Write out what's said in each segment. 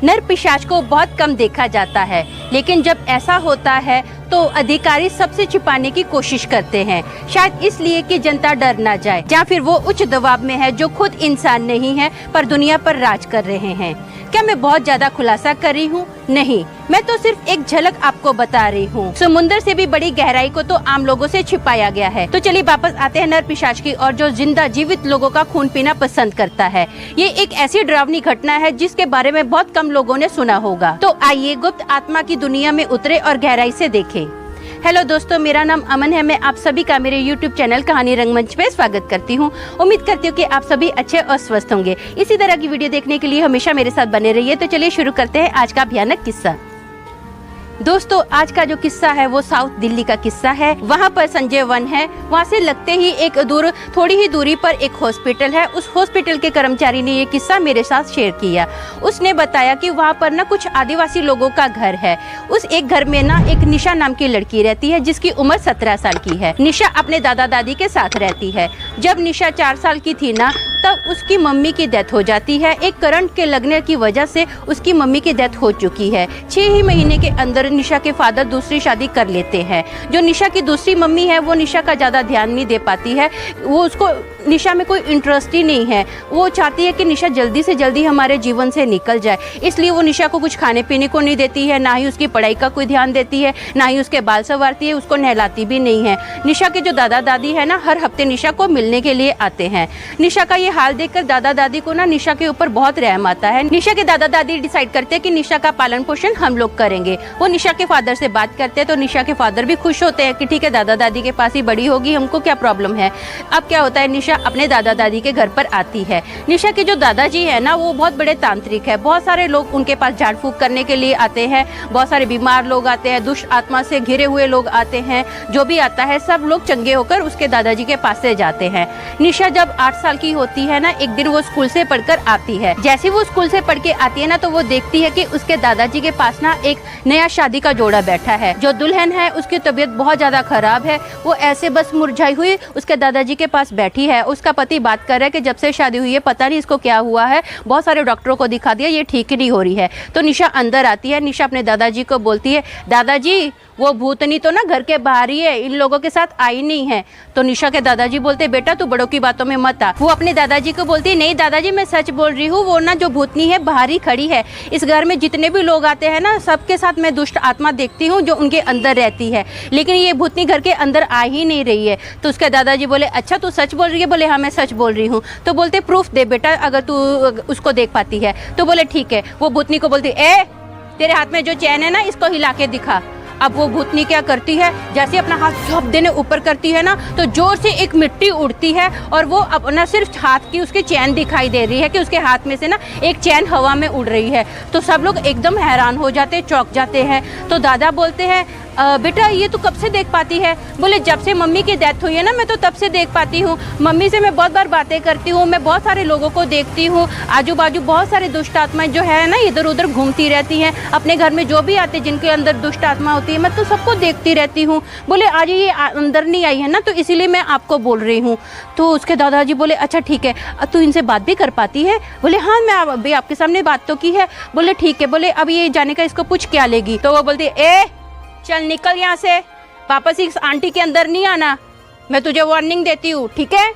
नर पिशाच को बहुत कम देखा जाता है, लेकिन जब ऐसा होता है तो अधिकारी सबसे छिपाने की कोशिश करते हैं, शायद इसलिए कि जनता डर ना जाए, या फिर वो उच्च दबाव में है जो खुद इंसान नहीं है पर दुनिया पर राज कर रहे हैं। क्या मैं बहुत ज्यादा खुलासा कर रही हूँ? नहीं, मैं तो सिर्फ एक झलक आपको बता रही हूँ। समुद्र से भी बड़ी गहराई को तो आम लोगों से छिपाया गया है। तो चलिए वापस आते हैं नर पिशाच की और जो जिंदा जीवित लोगों का खून पीना पसंद करता है। ये एक ऐसी डरावनी घटना है जिसके बारे में बहुत कम लोगों ने सुना होगा। तो आइए गुप्त आत्मा की दुनिया में उतरे और गहराई से देखें। हेलो दोस्तों, मेरा नाम अमन है। मैं आप सभी का मेरे YouTube चैनल कहानी रंगमंच पे स्वागत करती हूँ। उम्मीद करती हूँ कि आप सभी अच्छे और स्वस्थ होंगे। इसी तरह की वीडियो देखने के लिए हमेशा मेरे साथ बने रहिए। तो चलिए शुरू करते हैं आज का भयानक किस्सा। दोस्तों, आज का जो किस्सा है वो साउथ दिल्ली का किस्सा है। वहाँ पर संजय वन है। वहाँ से लगते ही एक थोड़ी ही दूरी पर एक हॉस्पिटल है। उस हॉस्पिटल के कर्मचारी ने ये किस्सा मेरे साथ शेयर किया। उसने बताया कि वहाँ पर ना कुछ आदिवासी लोगों का घर है। उस एक घर में ना एक निशा नाम की लड़की रहती है जिसकी उम्र 17 साल की है। निशा अपने दादा दादी के साथ रहती है। जब निशा 4 साल की थी ना, तब उसकी मम्मी की डेथ हो जाती है। एक करंट के लगने की वजह से उसकी मम्मी की डेथ हो चुकी है। 6 ही महीने के अंदर निशा के फादर दूसरी शादी कर लेते हैं। जो निशा की दूसरी मम्मी है वो निशा का ज़्यादा ध्यान नहीं दे पाती है। वो उसको निशा में कोई इंटरेस्ट ही नहीं है। वो चाहती है कि निशा जल्दी से जल्दी हमारे जीवन से निकल जाए, इसलिए वो निशा को कुछ खाने पीने को नहीं देती है, ना ही उसकी पढ़ाई का कोई ध्यान देती है, ना ही उसके बाल संवारती है, उसको नहलाती भी नहीं है। निशा के जो दादा दादी है ना, हर हफ्ते निशा को मिलने के लिए आते हैं। निशा का ये हाल देखकर दादा दादी को ना निशा के ऊपर बहुत रहम आता है। निशा के दादा दादी डिसाइड करते हैं कि निशा का पालन पोषण हम लोग करेंगे। वो निशा के फादर से बात करते हैं तो निशा के फादर भी खुश होते हैं कि ठीक है, दादा दादी के पास ही बड़ी होगी, हमको क्या प्रॉब्लम है। अब क्या होता है, निशा अपने दादा दादी के घर पर आती है। निशा के जो दादाजी है ना, वो बहुत बड़े तांत्रिक है। बहुत सारे लोग उनके पास झाड़ फूक करने के लिए आते हैं। बहुत सारे बीमार लोग आते हैं, दुष्ट आत्मा से घिरे हुए लोग आते हैं। जो भी आता है सब लोग चंगे होकर उसके दादाजी के पास से जाते हैं। निशा जब 8 साल की होती है ना, एक दिन वो स्कूल से पढ़कर आती है। जैसे वो स्कूल से पढ़ के आती है ना, तो वो देखती है कि उसके दादाजी के पास ना एक नया शादी का जोड़ा बैठा है। जो दुल्हन है उसकी तबीयत बहुत ज्यादा खराब है। वो ऐसे बस मुरझाई हुई उसके दादाजी के पास बैठी है। उसका पति बात कर रहा है कि जब से शादी हुई है पता नहीं इसको क्या हुआ है, बहुत सारे डॉक्टरों को दिखा दिया, ये ठीक नहीं हो रही है। तो निशा अंदर आती है। निशा अपने दादाजी को बोलती है, दादाजी वो भूतनी तो ना घर के बाहर ही है, इन लोगों के साथ आई नहीं है। तो निशा के दादाजी बोलते, बेटा तू बड़ों की बातों में मत आ। वो अपने दादाजी को बोलती, नहीं दादाजी मैं सच बोल रही हूँ, वो ना जो भूतनी है बाहर ही खड़ी है। इस घर में जितने भी लोग आते हैं ना, सबके साथ मैं दुष्ट आत्मा देखती हूँ जो उनके अंदर रहती है, लेकिन ये भूतनी घर के अंदर आ ही नहीं रही है। तो उसके दादाजी बोले, अच्छा तू सच बोल रही है? बोले हाँ मैं सच बोल रही हूँ। तो बोलते प्रूफ दे बेटा अगर तू उसको देख पाती है। तो बोले ठीक है। वो भूतनी को बोलती, ए तेरे हाथ में जो चैन है ना, इसको हिला के दिखा। अब वो भूतनी क्या करती है, जैसे अपना हाथ झोंक देने ऊपर करती है ना, तो जोर से एक मिट्टी उड़ती है और वो अपना सिर्फ हाथ की उसकी चैन दिखाई दे रही है कि उसके हाथ में से ना एक चैन हवा में उड़ रही है। तो सब लोग एकदम हैरान हो जाते हैं, चौंक जाते हैं। तो दादा बोलते हैं, बेटा ये तू कब से देख पाती है? बोले जब से मम्मी की डेथ हुई है ना, मैं तो तब से देख पाती हूँ। मम्मी से मैं बहुत बार बातें करती हूँ, मैं बहुत सारे लोगों को देखती हूँ। आजू बाजू बहुत सारे दुष्ट आत्माएं जो है ना इधर उधर घूमती रहती हैं। अपने घर में जो भी आते जिनके अंदर दुष्ट आत्मा होती है, मैं तो सबको देखती रहती हूँ। बोले आज ये अंदर नहीं आई है ना, तो इसीलिए मैं आपको बोल रही हूँ। तो उसके दादाजी बोले, अच्छा ठीक है, तू इनसे बात भी कर पाती है? बोले हाँ मैं अभी आपके सामने बात तो की है। बोले ठीक है। बोले अब ये जाने का इसको पूछ क्या लेगी? तो वो बोलती, ए चल निकल यहाँ से, वापस इस आंटी के अंदर नहीं आना, मैं तुझे वार्निंग देती हूँ, ठीक है?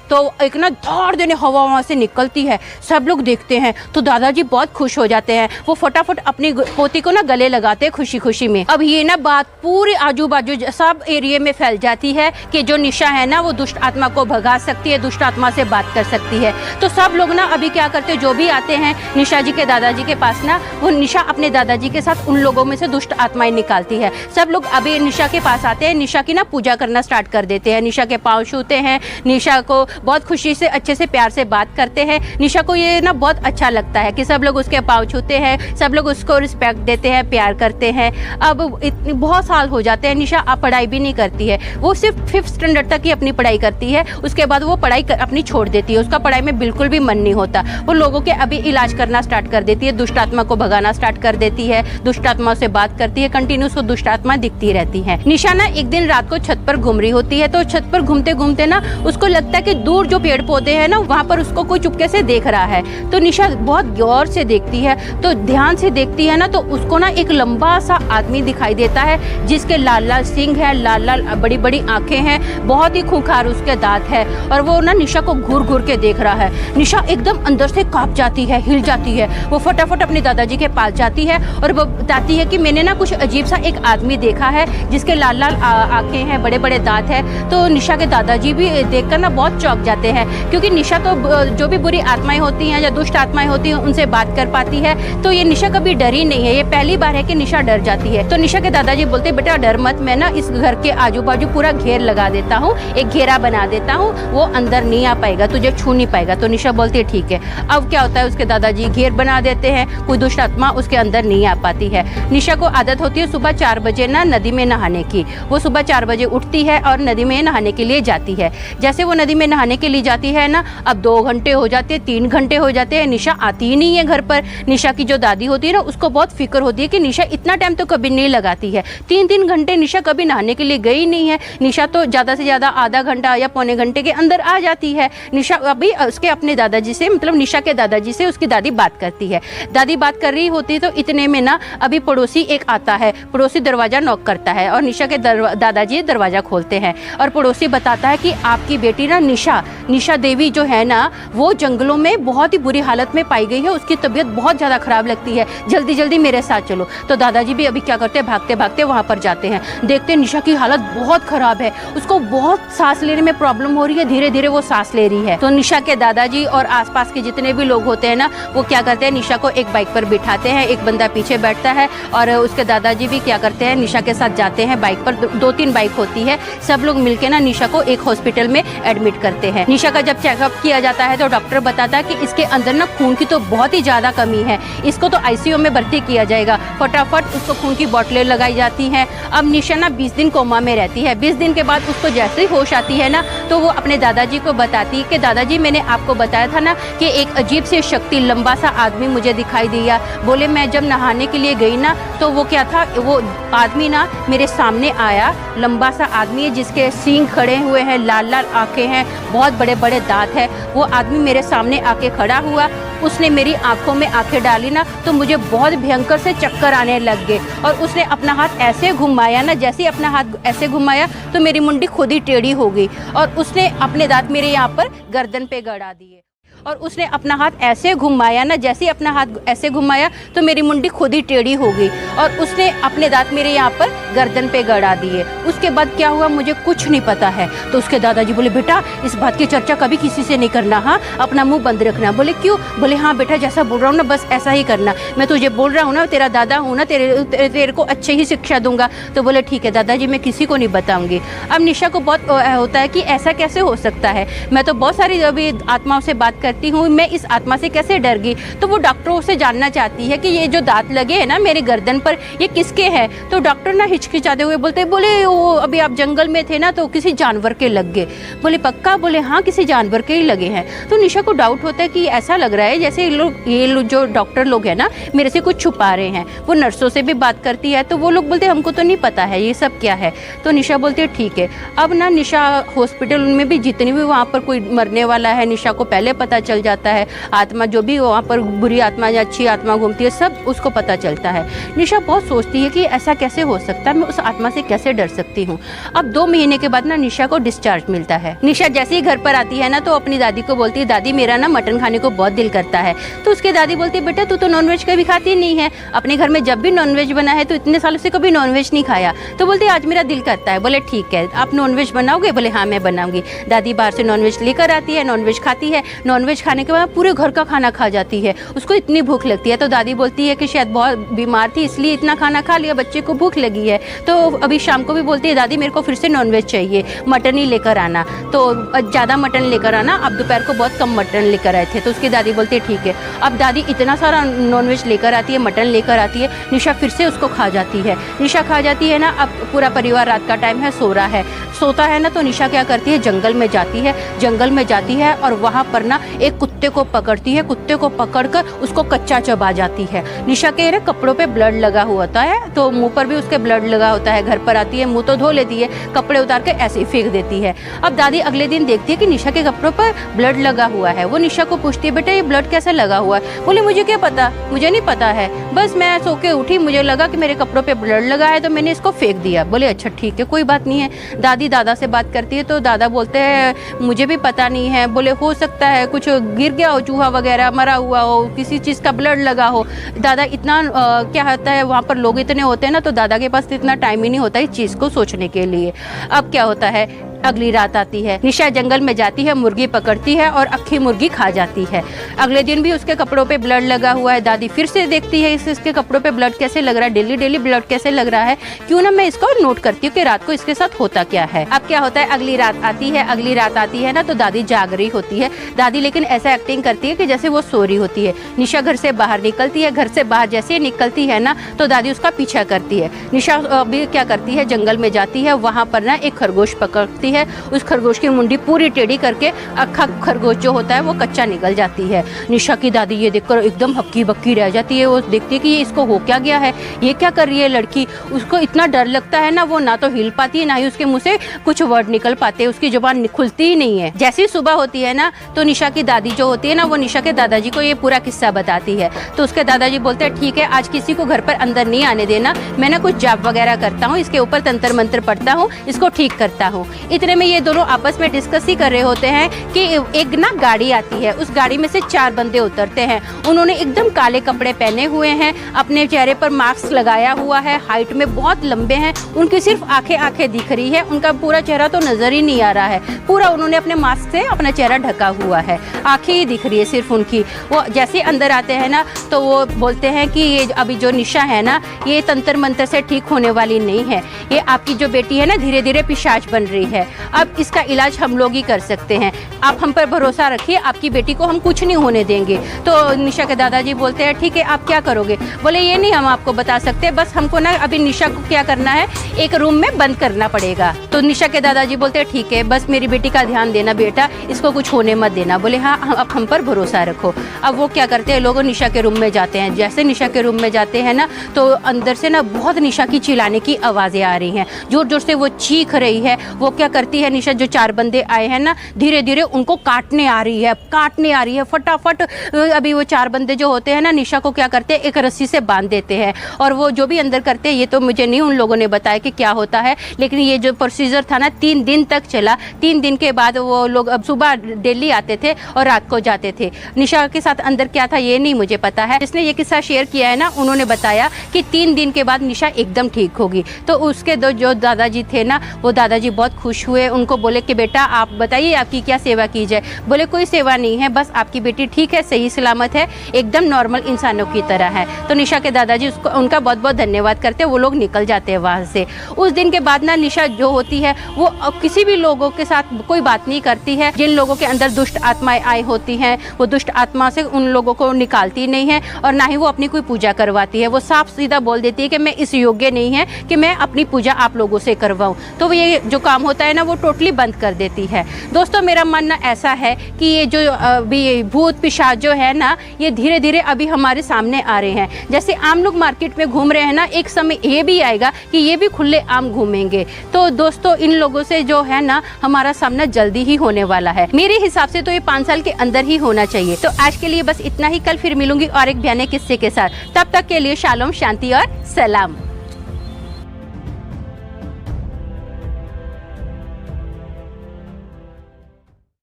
तो एक ना धार देने हवा वहाँ से निकलती है। सब लोग देखते हैं तो दादाजी बहुत खुश हो जाते हैं। वो फटाफट अपनी पोती को ना गले लगाते हैं खुशी खुशी में। अब ये ना बात पूरे आजू बाजू सब एरिया में फैल जाती है कि जो निशा है ना, वो दुष्ट आत्मा को भगा सकती है, दुष्ट आत्मा से बात कर सकती है। तो सब लोग ना अभी क्या करते हैं, जो भी आते हैं निशा जी के दादाजी के पास ना, वो निशा अपने दादाजी के साथ उन लोगों में से दुष्ट आत्माएं निकालती है। सब लोग अभी निशा के पास आते हैं, निशा की ना पूजा करना स्टार्ट कर देते हैं, निशा के पाँव छूते हैं, निशा को बहुत खुशी से अच्छे से प्यार से बात करते हैं। निशा को ये ना बहुत अच्छा लगता है कि सब लोग उसके पाँव छूते हैं, सब लोग उसको रिस्पेक्ट देते हैं, प्यार करते हैं। अब बहुत साल हो जाते हैं, निशा अब पढ़ाई भी नहीं करती है। वो सिर्फ 5th स्टैंडर्ड तक ही अपनी पढ़ाई करती है, उसके बाद वो पढ़ाई अपनी छोड़ देती है। उसका पढ़ाई में बिल्कुल भी मन नहीं होता। वो लोगों के अभी इलाज करना स्टार्ट कर देती है, दुष्ट आत्मा को भगाना स्टार्ट कर देती है, दुष्ट आत्मा से बात करती है, कंटिन्यू उसको दुष्ट आत्मा दिखती रहती है। निशा ना एक दिन रात को छत पर घूम रही होती है, तो छत पर घूमते घूमते ना उसको लगता है कि दूर जो पेड़ पौधे हैं ना वहाँ पर उसको कोई चुपके से देख रहा है। तो निशा बहुत गौर से देखती है, तो ध्यान से देखती है ना तो उसको ना एक लंबा सा आदमी दिखाई देता है जिसके लाल लाल सींग है, लाल लाल बड़ी बड़ी आंखें हैं, बहुत ही खूंखार उसके दांत है और वो ना निशा को घूर घूर के देख रहा है। निशा एकदम अंदर से कांप जाती है, हिल जाती है। वो फटाफट अपने दादाजी के पास जाती है और वो बताती है कि मैंने ना कुछ अजीब सा एक आदमी देखा है जिसके लाल लाल आंखें हैं, बड़े बड़े दांत है। तो निशा के दादाजी भी देखकर ना बहुत चौंक जाते हैं, क्योंकि निशा तो जो भी बुरी आत्माएं होती हैं या दुष्ट आत्माएं होती हैं उनसे बात कर पाती है। तो ये निशा कभी डरी नहीं है, ये पहली बार है कि निशा डर जाती है। तो निशा के दादाजी बोलते बेटा डर मत, मैं ना इस घर के आजू बाजू पूरा घेर लगा देता हूँ, एक घेरा बना देता हूँ, वो अंदर नहीं आ पाएगा, तुझे छू नहीं पाएगा। तो निशा बोलती है ठीक है। अब क्या होता है, उसके दादाजी घेर बना देते हैं, कोई दुष्ट आत्मा उसके अंदर नहीं आ पाती है। निशा को आदत होती है सुबह 4 बजे ना नदी में नहाने की। वो सुबह 4 बजे उठती है और नदी में नहाने के लिए जाती है। जैसे वो नदी में नहाने के लिए जाती है ना, अब 2 घंटे हो जाते हैं, 3 घंटे हो जाते हैं, निशा आती ही नहीं है घर पर। निशा की जो दादी होती है ना उसको बहुत फिक्र होती है कि निशा इतना टाइम तो कभी नहीं लगाती है, 3-3 घंटे निशा कभी नहाने के लिए गई नहीं है। निशा तो ज़्यादा से ज़्यादा आधा घंटा या पौने घंटे के अंदर आ जाती है। निशा अभी उसके अपने दादाजी से, मतलब निशा के दादाजी से उसकी दादी बात करती है। दादी बात कर रही होती है तो इतने में ना अभी पड़ोसी एक आता है। पड़ोसी दरवाज़ा नॉक करता है और निशा के दादाजी दरवाज़ा खोलते हैं और पड़ोसी बताता है कि आपकी बेटी ना निशा देवी जो है ना वो जंगलों में बहुत ही बुरी हालत में पाई गई है, उसकी तबीयत बहुत ज़्यादा खराब लगती है, जल्दी जल्दी मेरे साथ चलो। तो दादाजी भी अभी क्या करते हैं, भागते भागते वहाँ पर जाते हैं। देखते हैं निशा की हालत बहुत ख़राब है, उसको बहुत सांस लेने में प्रॉब्लम हो रही है, धीरे धीरे वो सांस ले रही है। तो निशा के दादाजी और आसपास के जितने भी लोग होते हैं ना वो क्या करते हैं, निशा को एक बाइक पर बिठाते हैं, एक बंदा पीछे बैठता है और उसके दादाजी भी क्या करते हैं, निशा के साथ जाते हैं बाइक पर। 2-3 बाइक होती है, सब लोग मिलकर ना निशा को एक हॉस्पिटल में एडमिट करते हैं। निशा का जब चेकअप किया जाता है तो डॉक्टर बताता है कि इसके अंदर ना खून की तो बहुत ही ज़्यादा कमी है, इसको तो आईसीयू में भर्ती किया जाएगा। फटाफट उसको खून की बोतलें लगाई जाती हैं। अब निशा ना 20 दिन कोमा में रहती है। 20 दिन के बाद उसको जैसे ही होश आती है ना तो वो अपने दादाजी को बताती है कि दादाजी मैंने आपको बताया था ना कि एक अजीब सी शक्ति, लंबा सा आदमी मुझे दिखाई दिया। बोले मैं जब नहाने के लिए गई ना तो वो क्या था, वो आदमी ना मेरे सामने आया, लंबा सा आदमी है जिसके सींग खड़े हुए हैं, लाल लाल आंखें हैं, बहुत बड़े बड़े दांत है। वो आदमी मेरे सामने आके खड़ा हुआ, उसने मेरी आंखों में आंखें डाली ना तो मुझे बहुत भयंकर से चक्कर आने लग गए और उसने अपना हाथ ऐसे घुमाया ना, जैसे ही अपना हाथ ऐसे घुमाया तो मेरी मुंडी खुद ही टेढ़ी हो गई और उसने अपने दांत मेरे यहाँ पर गर्दन पे गड़ा दिए और उसने अपना हाथ ऐसे घुमाया ना, जैसे ही अपना हाथ ऐसे घुमाया तो मेरी मुंडी खुद ही टेढ़ी हो गई और उसने अपने दांत मेरे यहाँ पर गर्दन पे गड़ा दिए। उसके बाद क्या हुआ मुझे कुछ नहीं पता है। तो उसके दादाजी बोले बेटा इस बात की चर्चा कभी किसी से नहीं करना, हाँ अपना मुंह बंद रखना। बोले क्यों? बोले हाँ बेटा जैसा बोल रहा हूँ ना बस ऐसा ही करना, मैं तुझे बोल रहा हूँ ना, तेरा दादा हूँ ना, तेरे को अच्छे ही शिक्षा दूंगा। तो बोले ठीक है दादाजी मैं किसी को नहीं बताऊंगी। अब निशा को बहुत होता है कि ऐसा कैसे हो सकता है, मैं तो बहुत सारी अभी आत्माओं से बात करती हूँ, मैं इस आत्मा से कैसे डर गई। तो वो डॉक्टरों से जानना चाहती है कि ये जो दांत लगे हैं ना मेरे गर्दन पर ये किसके हैं। तो डॉक्टर ना हिचकिचाते हुए बोलते बोले वो अभी आप जंगल में थे ना तो किसी जानवर के लग गए। बोले पक्का? बोले हाँ किसी जानवर के ही लगे हैं। तो निशा को डाउट होता है कि ऐसा लग रहा है जैसे ये लोग जो डॉक्टर लोग हैं ना मेरे से कुछ छुपा रहे हैं। वो नर्सों से भी बात करती है तो वो लोग बोलते हमको तो नहीं पता है ये सब क्या है। तो निशा बोलती है ठीक है। अब ना निशा हॉस्पिटल में भी जितनी भी वहाँ पर कोई मरने वाला है निशा को पहले पता चल जाता है, आत्मा जो भी वहाँ पर बुरी आत्मा या अच्छी आत्मा घूमती है सब उसको पता चलता है। निशा बहुत सोचती है कि ऐसा कैसे हो सकता है, मैं उस आत्मा से कैसे डर सकती हूँ। अब 2 महीने के बाद ना निशा को डिस्चार्ज मिलता है। निशा जैसे ही घर पर आती है ना तो अपनी दादी को बोलती है दादी मेरा ना मटन खाने को बहुत दिल करता है। तो उसके दादी बोलती है बेटा तू तो नॉनवेज कभी खाती नहीं है, अपने घर में जब भी नॉनवेज बना है तो इतने सालों से कभी नॉनवेज नहीं खाया। तो बोलती है आज मेरा दिल करता है। बोले ठीक है आप नॉनवेज बनाओगे? बोले हाँ मैं बनाऊंगी। दादी बाहर से नॉनवेज लेकर आती है, नॉनवेज खाती है। नॉनवेज खाने के बाद पूरे घर का खाना खा जाती है, उसको इतनी भूख लगती है। तो दादी बोलती है कि शायद बहुत बीमार थी इसलिए इतना खाना खा लिया, बच्चे को भूख लगी है। तो अभी शाम को भी बोलती है दादी मेरे को फिर से नॉनवेज चाहिए, मटन ही लेकर आना। तो ज़्यादा मटन लेकर आना, अब दोपहर को बहुत कम मटन लेकर आए थे। तो उसकी दादी बोलती है ठीक है। अब दादी इतना सारा नॉनवेज लेकर आती है, मटन लेकर आती है, निशा फिर से उसको खा जाती है। निशा खा जाती है ना, अब पूरा परिवार रात का टाइम है सो रहा है, सोता है ना तो निशा क्या करती है जंगल में जाती है। जंगल में जाती है और वहाँ पर ना एक कुत्ते को पकड़ती है, कुत्ते को पकड़कर उसको कच्चा चबा जाती है। निशा के कपड़ों पे ब्लड लगा हुआ होता है, तो मुंह पर भी उसके ब्लड लगा होता है। घर पर आती है, मुंह तो धो लेती है, कपड़े उतार के ऐसे ही फेंक देती है। अब दादी अगले दिन देखती है कि निशा के कपड़ों पर ब्लड लगा हुआ है। वो निशा को पूछती है, बेटा ये ब्लड कैसे लगा हुआ है? बोले मुझे क्या पता, मुझे नहीं पता है, बस मैं सो के उठी, मुझे लगा कि मेरे कपड़ों पे ब्लड लगा है तो मैंने इसको फेंक दिया। बोले अच्छा ठीक है, कोई बात नहीं है। दादी दादा से बात करती है तो दादा बोलते हैं मुझे भी पता नहीं है। बोले हो सकता है कुछ गिर गया हो, चूहा वगैरह मरा हुआ हो, किसी चीज़ का ब्लड लगा हो। दादा इतना क्या होता है, वहाँ पर लोग इतने होते हैं ना, तो दादा के पास इतना टाइम ही नहीं होता इस चीज़ को सोचने के लिए। अब क्या होता है, अगली रात आती है, निशा जंगल में जाती है, मुर्गी पकड़ती है और अक्खी मुर्गी खा जाती है। अगले दिन भी उसके कपड़ों पे ब्लड लगा हुआ है। दादी फिर से देखती है इसके कपड़ों पे ब्लड कैसे लग रहा है, डेली डेली ब्लड कैसे लग रहा है, क्यों ना मैं इसको नोट करती हूँ कि रात को इसके साथ होता क्या है। अब क्या होता है, अगली रात आती है, अगली रात आती है ना, तो दादी जाग रही होती है। दादी लेकिन ऐसा एक्टिंग करती है कि जैसे वो सो रही होती है। निशा घर से बाहर निकलती है, घर से बाहर जैसे ही निकलती है ना, तो दादी उसका पीछा करती है। निशा अभी क्या करती है, जंगल में जाती है, वहाँ पर ना एक खरगोश पकड़ती है। उस खरगोश की मुंडी पूरी टेढ़ी करके अक्खा खरगोश जो होता है वो कच्चा निकल जाती है। निशा की दादी ये देखकर एकदम हक्की बक्की रह जाती है। वो देखती है कि ये इसको हो क्या गया है, ये क्या कर रही है लड़की। उसको इतना डर लगता है ना, वो ना तो हिल पाती है, ना ही उसके मुंह से कुछ वर्ड निकल पाते, उसकी जुबान खुलती ही नहीं है। जैसी सुबह होती है ना, तो निशा की दादी जो होती है ना, वो निशा के दादाजी को ये पूरा किस्सा बताती है। तो उसके दादाजी बोलते हैं ठीक है, आज किसी को घर पर अंदर नहीं आने देना, मैं ना कुछ जाप वगैरह करता हूँ, इसके ऊपर तंत्र मंत्र पढ़ता हूँ, इसको ठीक करता हूँ। इतने में ये दोनों आपस में डिस्कस ही कर रहे होते हैं कि एक ना गाड़ी आती है। उस गाड़ी में से 4 बंदे उतरते हैं। उन्होंने एकदम काले कपड़े पहने हुए हैं, अपने चेहरे पर मास्क लगाया हुआ है, हाइट में बहुत लंबे हैं, उनकी सिर्फ आंखें दिख रही है, उनका पूरा चेहरा तो नजर ही नहीं आ रहा है। पूरा उन्होंने अपने मास्क से अपना चेहरा ढका हुआ है, आंखें ही दिख रही है सिर्फ उनकी। वो जैसे अंदर आते हैं ना, तो वो बोलते हैं कि ये अभी जो निशा है ना, ये तंत्र मंत्र से ठीक होने वाली नहीं है, ये आपकी जो बेटी है ना धीरे धीरे पिशाच बन रही है, अब इसका इलाज हम लोग ही कर सकते हैं, आप हम पर भरोसा रखिए, आपकी बेटी को हम कुछ नहीं होने देंगे। तो निशा के दादाजी बोलते हैं ठीक है, आप क्या करोगे? बोले ये नहीं हम आपको बता सकते, बस हमको ना अभी निशा को क्या करना है, एक रूम में बंद करना पड़ेगा। तो निशा के दादाजी बोलते हैं ठीक है, बस मेरी बेटी का ध्यान देना बेटा, इसको कुछ होने मत देना। बोले हाँ, अब हम पर भरोसा रखो। अब वो क्या करते हैं, लोग निशा के रूम में जाते हैं। जैसे निशा के रूम में जाते हैं ना, तो अंदर से ना बहुत निशा की चिल्लाने की आवाज़ें आ रही हैं, जोर जोर से वो चीख रही है। वो क्या करती है, निशा जो 4 बंदे आए हैं ना, धीरे धीरे उनको काटने आ रही है फटाफट। अभी वो 4 बंदे जो होते हैं ना, निशा को क्या करते हैं, एक रस्सी से बांध देते हैं। और वो जो भी अंदर करते हैं, ये तो मुझे नहीं उन लोगों ने बताया कि क्या होता है, लेकिन ये जो प्रोसीजर था ना 3 दिन तक चला। 3 दिन के बाद वो लोग अब सुबह दिल्ली आते थे और रात को जाते थे। निशा के साथ अंदर क्या था ये नहीं मुझे पता है, जिसने ये किस्सा शेयर किया है ना, उन्होंने बताया कि 3 दिन के बाद निशा एकदम ठीक होगी। तो उसके जो दादाजी थे ना, वो दादाजी बहुत खुश हुए। उनको बोले कि बेटा आप बताइए आपकी क्या सेवा की जाए। बोले कोई सेवा नहीं है, बस आपकी बेटी ठीक है, सही सलामत है, एकदम नॉर्मल इंसानों की तरह है। तो निशा के दादाजी उसको उनका बहुत बहुत धन्यवाद करते हैं। वो लोग निकल जाते हैं वहाँ से। उस दिन के बाद ना निशा जो होती है वो किसी भी लोगों के साथ कोई बात नहीं करती है। जिन लोगों के अंदर दुष्ट आत्माएं आई होती हैं, वो दुष्ट आत्मा से उन लोगों को निकालती नहीं है, और ना ही वो अपनी कोई पूजा करवाती है। वो साफ सीधा बोल देती है कि मैं इस योग्य नहीं है कि मैं अपनी पूजा आप लोगों से करवाऊँ। तो ये जो काम होता है ना, वो टोटली बंद कर देती है। दोस्तों मेरा मानना ऐसा है कि ये जो अभी भूत पिशाच जो है ना, ये धीरे धीरे अभी हमारे सामने आ रहे हैं। जैसे आम लोग मार्केट में घूम रहे हैं ना, एक समय ये भी आएगा कि ये भी खुले आम घूमेंगे। तो दोस्तों इन लोगों से जो है ना, हमारा सामना जल्दी ही होने वाला है। मेरे हिसाब से तो ये 5 साल के अंदर ही होना चाहिए। तो आज के लिए बस इतना ही। कल फिर मिलूंगी और एक भयानक किस्से के साथ। तब तक के लिए शालोम, शांति और सलाम।